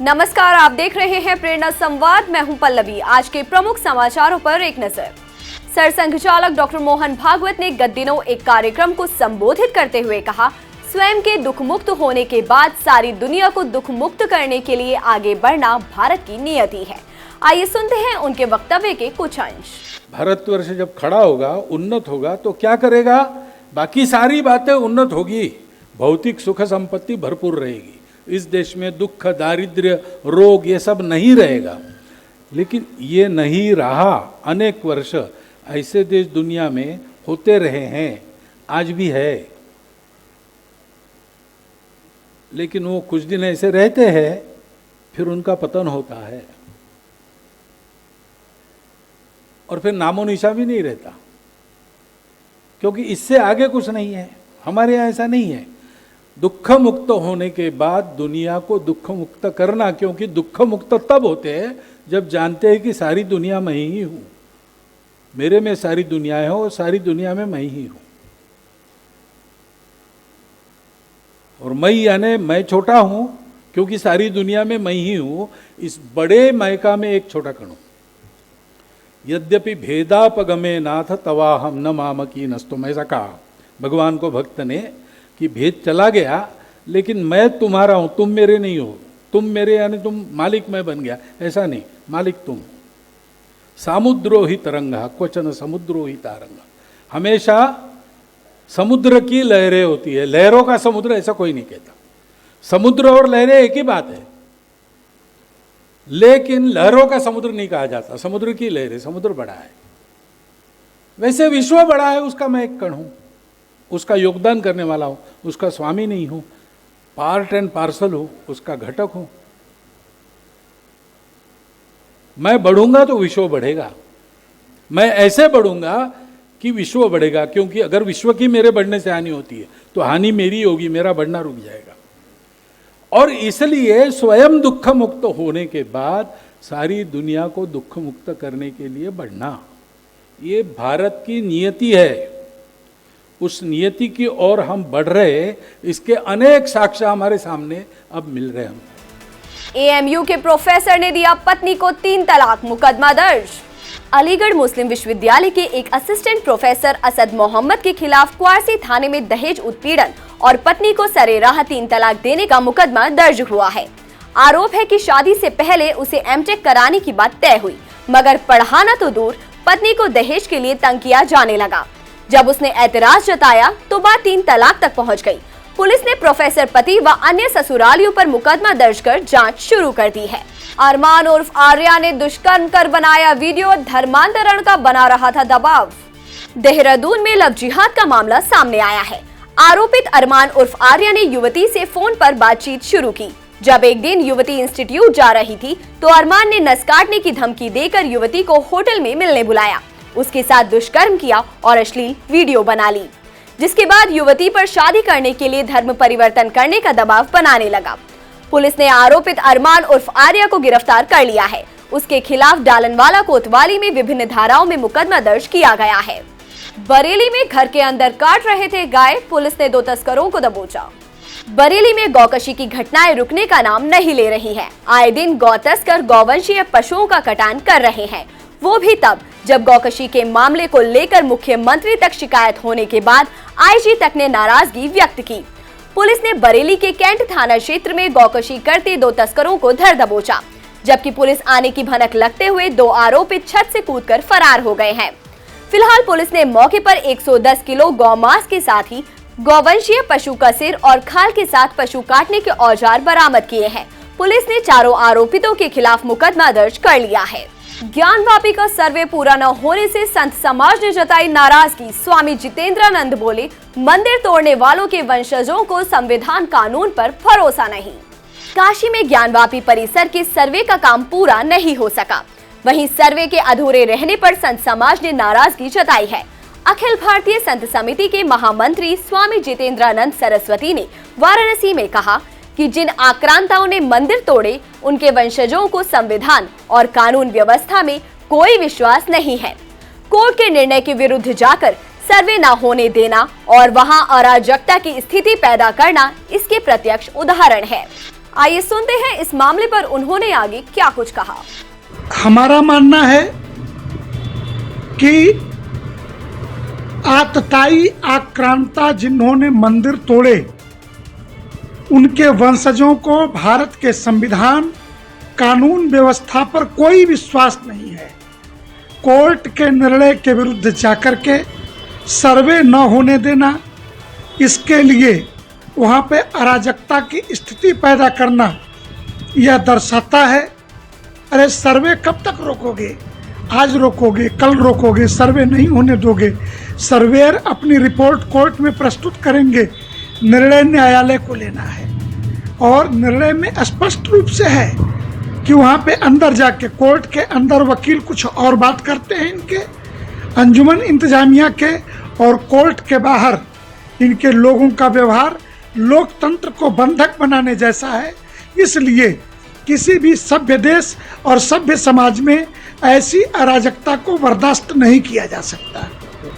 नमस्कार, आप देख रहे हैं प्रेरणा संवाद। मैं हूं पल्लवी। आज के प्रमुख समाचारों पर एक नजर। सरसंघ चालक डॉक्टर मोहन भागवत ने गत दिनों एक कार्यक्रम को संबोधित करते हुए कहा, स्वयं के दुख मुक्त होने के बाद सारी दुनिया को दुख मुक्त करने के लिए आगे बढ़ना भारत की नियति है। आइए सुनते हैं उनके वक्तव्य के कुछ अंश। भारतवर्ष जब खड़ा होगा, उन्नत होगा, तो क्या करेगा? बाकी सारी बातें उन्नत होगी, भौतिक सुख संपत्ति भरपूर रहेगी, इस देश में दुख, दारिद्र्य, रोग ये सब नहीं रहेगा। लेकिन ये नहीं रहा। अनेक वर्ष ऐसे देश दुनिया में होते रहे हैं, आज भी है। लेकिन वो कुछ दिन ऐसे रहते हैं, फिर उनका पतन होता है और फिर नामो निशा भी नहीं रहता, क्योंकि इससे आगे कुछ नहीं है। हमारे यहाँ ऐसा नहीं है। दुख मुक्त होने के बाद दुनिया को दुख मुक्त करना, क्योंकि दुख मुक्त तब होते हैं जब जानते हैं कि सारी दुनिया मैं ही हूँ, मेरे में सारी दुनिया है और सारी दुनिया में मैं ही हूँ। और मैं यानी मैं छोटा हूँ, क्योंकि सारी दुनिया में मैं ही हूँ। इस बड़े मैं का मैं एक छोटा कण हूँ। यद्यपि भेदापगमे नाथ तवाहम न मामकी नस्तुम, ऐसा कहा भगवान को भक्त ने कि भेद चला गया, लेकिन मैं तुम्हारा हूं, तुम मेरे नहीं हो। तुम मेरे यानी तुम मालिक, मैं बन गया, ऐसा नहीं। मालिक तुम। सामुद्रो ही तरंगा क्वचन समुद्रो ही तारंगा। हमेशा समुद्र की लहरें होती है, लहरों का समुद्र ऐसा कोई नहीं कहता। समुद्र और लहरें एक ही बात है, लेकिन लहरों का समुद्र नहीं कहा जाता। समुद्र की लहरें, समुद्र बड़ा है। वैसे विश्व बड़ा है, उसका मैं एक कण हूं, उसका योगदान करने वाला हूं, उसका स्वामी नहीं हूं, पार्ट एंड पार्सल हूं, उसका घटक हूं। मैं बढ़ूंगा तो विश्व बढ़ेगा। मैं ऐसे बढ़ूंगा कि विश्व बढ़ेगा, क्योंकि अगर विश्व की मेरे बढ़ने से हानि होती है तो हानि मेरी होगी, मेरा बढ़ना रुक जाएगा। और इसलिए स्वयं दुख मुक्त होने के बाद सारी दुनिया को दुख मुक्त करने के लिए बढ़ना, ये भारत की नियति है। उस नियति की ओर हम बढ़ रहे, इसके अनेक साक्ष्य हमारे सामने अब मिल रहे हैं। एएमयू के प्रोफेसर ने दिया पत्नी को 3 तलाक, मुकदमा दर्ज। अलीगढ़ मुस्लिम विश्वविद्यालय के एक असिस्टेंट प्रोफेसर असद मोहम्मद के खिलाफ क्वारसी थाने में दहेज उत्पीड़न और पत्नी को सरेराह 3 तलाक देने का मुकदमा दर्ज हुआ है। आरोप है कि शादी से पहले उसे एमटेक कराने की बात तय हुई, मगर पढ़ाना तो दूर, पत्नी को दहेज के लिए तंग किया जाने लगा। जब उसने ऐतराज जताया तो बात 3 तलाक तक पहुंच गई। पुलिस ने प्रोफेसर पति व अन्य ससुरालियों पर मुकदमा दर्ज कर जांच शुरू कर दी है। अरमान उर्फ आर्या ने दुष्कर्म कर बनाया वीडियो, धर्मांतरण का बना रहा था दबाव। देहरादून में लव जिहाद का मामला सामने आया है। आरोपित अरमान उर्फ आर्या ने युवती से फोन पर बातचीत शुरू की। जब एक दिन युवती इंस्टीट्यूट जा रही थी तो अरमान ने नस काटने की धमकी देकर युवती को होटल में मिलने बुलाया, उसके साथ दुष्कर्म किया और अश्लील वीडियो बना ली, जिसके बाद युवती पर शादी करने के लिए धर्म परिवर्तन करने का दबाव बनाने लगा। पुलिस ने आरोपित अरमान उर्फ आर्या को गिरफ्तार कर लिया है। उसके खिलाफ डालनवाला कोतवाली में विभिन्न धाराओं में मुकदमा दर्ज किया गया है। बरेली में घर के अंदर काट रहे थे गाय, पुलिस ने 2 तस्करों को दबोचा। बरेली में गौकशी की घटनाएं रुकने का नाम नहीं ले रही हैं। आए दिन गौ तस्कर गौवंशीय पशुओं का कटान कर रहे हैं, वो भी तब जब गौकशी के मामले को लेकर मुख्यमंत्री तक शिकायत होने के बाद आईजी तक ने नाराजगी व्यक्त की। पुलिस ने बरेली के कैंट थाना क्षेत्र में गौकशी करते 2 तस्करों को धर दबोचा, जबकि पुलिस आने की भनक लगते हुए 2 आरोपित छत से कूदकर फरार हो गए हैं। फिलहाल पुलिस ने मौके पर 110 किलो गौमांस के साथ ही गौवंशीय पशु का सिर और खाल के साथ पशु काटने के औजार बरामद किए हैं। पुलिस ने चारों आरोपितों के खिलाफ मुकदमा दर्ज कर लिया है। ज्ञानवापी का सर्वे पूरा न होने से संत समाज ने जताई नाराजगी। स्वामी जितेंद्रानंद बोले, मंदिर तोड़ने वालों के वंशजों को संविधान कानून पर भरोसा नहीं। काशी में ज्ञानवापी परिसर के सर्वे का काम पूरा नहीं हो सका, वहीं सर्वे के अधूरे रहने पर संत समाज ने नाराजगी जताई है। अखिल भारतीय संत समिति के महामंत्री स्वामी जितेंद्रानंद सरस्वती ने वाराणसी में कहा कि जिन आक्रांताओं ने मंदिर तोड़े, उनके वंशजों को संविधान और कानून व्यवस्था में कोई विश्वास नहीं है। कोर्ट के निर्णय के विरुद्ध जाकर सर्वे न होने देना और वहां अराजकता की स्थिति पैदा करना इसके प्रत्यक्ष उदाहरण है। आइए सुनते हैं इस मामले पर उन्होंने आगे क्या कुछ कहा। हमारा मानना है कि आतताई आक्रांता जिन्होंने मंदिर तोड़े, उनके वंशजों को भारत के संविधान कानून व्यवस्था पर कोई विश्वास नहीं है। कोर्ट के निर्णय के विरुद्ध जाकर के सर्वे न होने देना, इसके लिए वहाँ पे अराजकता की स्थिति पैदा करना, यह दर्शाता है। अरे सर्वे कब तक रोकोगे? आज रोकोगे, कल रोकोगे, सर्वे नहीं होने दोगे। सर्वेयर अपनी रिपोर्ट कोर्ट में प्रस्तुत करेंगे, निर्णय न्यायालय को लेना है और निर्णय में स्पष्ट रूप से है कि वहाँ पे अंदर जाके कोर्ट के अंदर वकील कुछ और बात करते हैं इनके, अंजुमन इंतजामिया के और कोर्ट के बाहर इनके लोगों का व्यवहार लोकतंत्र को बंधक बनाने जैसा है। इसलिए किसी भी सभ्य देश और सभ्य समाज में ऐसी अराजकता को बर्दाश्त नहीं किया जा सकता।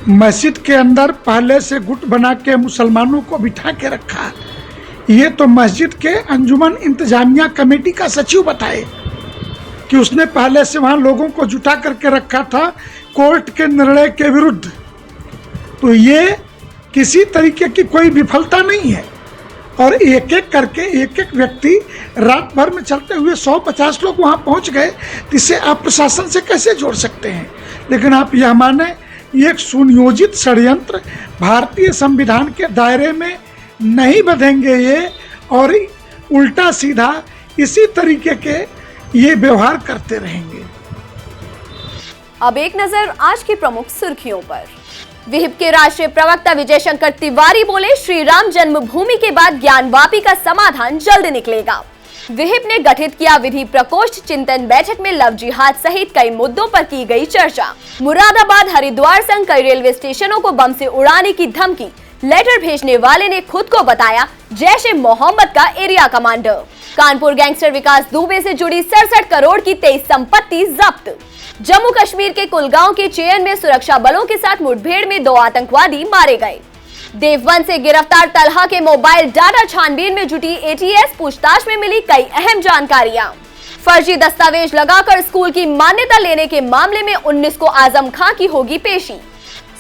मस्जिद के अंदर पहले से गुट बना के मुसलमानों को बिठा के रखा, ये तो मस्जिद के अंजुमन इंतजामिया कमेटी का सचिव बताए कि उसने पहले से वहाँ लोगों को जुटा करके रखा था कोर्ट के निर्णय के विरुद्ध। तो ये किसी तरीके की कोई विफलता नहीं है और एक एक करके एक एक व्यक्ति रात भर में चलते हुए 150 लोग वहाँ पहुँच गए, इसे आप प्रशासन से कैसे जोड़ सकते हैं? लेकिन आप यह माने ये एक सुनियोजित षड्यंत्र, भारतीय संविधान के दायरे में नहीं बंधेंगे ये और उल्टा सीधा इसी तरीके के ये व्यवहार करते रहेंगे। अब एक नजर आज की प्रमुख सुर्खियों पर। विहिप के राष्ट्रीय प्रवक्ता विजय शंकर तिवारी बोले, श्री राम जन्मभूमि के बाद ज्ञानवापी का समाधान जल्द निकलेगा। विहिप ने गठित किया विधि प्रकोष्ठ, चिंतन बैठक में लव जिहाद सहित कई मुद्दों पर की गई चर्चा। मुरादाबाद हरिद्वार संग कई रेलवे स्टेशनों को बम से उड़ाने की धमकी, लेटर भेजने वाले ने खुद को बताया जैश-ए-मोहम्मद का एरिया कमांडर। कानपुर गैंगस्टर विकास दुबे से जुड़ी 67 करोड़ की 23 संपत्ति जब्त। जम्मू कश्मीर के कुलगांव के चेयन में सुरक्षा बलों के साथ मुठभेड़ में 2 आतंकवादी मारे गए। देवबंद से गिरफ्तार तलहा के मोबाइल डाटा छानबीन में जुटी एटीएस, पूछताछ में मिली कई अहम जानकारियां। फर्जी दस्तावेज लगाकर स्कूल की मान्यता लेने के मामले में 19 को आजम खां की होगी पेशी।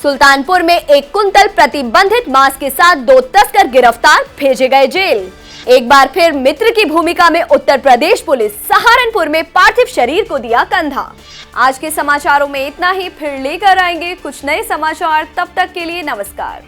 सुल्तानपुर में 1 कुंतल प्रतिबंधित मांस के साथ 2 तस्कर गिरफ्तार, भेजे गए जेल। एक बार फिर मित्र की भूमिका में उत्तर प्रदेश पुलिस, सहारनपुर में पार्थिव शरीर को दिया कंधा। आज के समाचारों में इतना ही, फिर लेकर आएंगे कुछ नए समाचार। तब तक के लिए नमस्कार।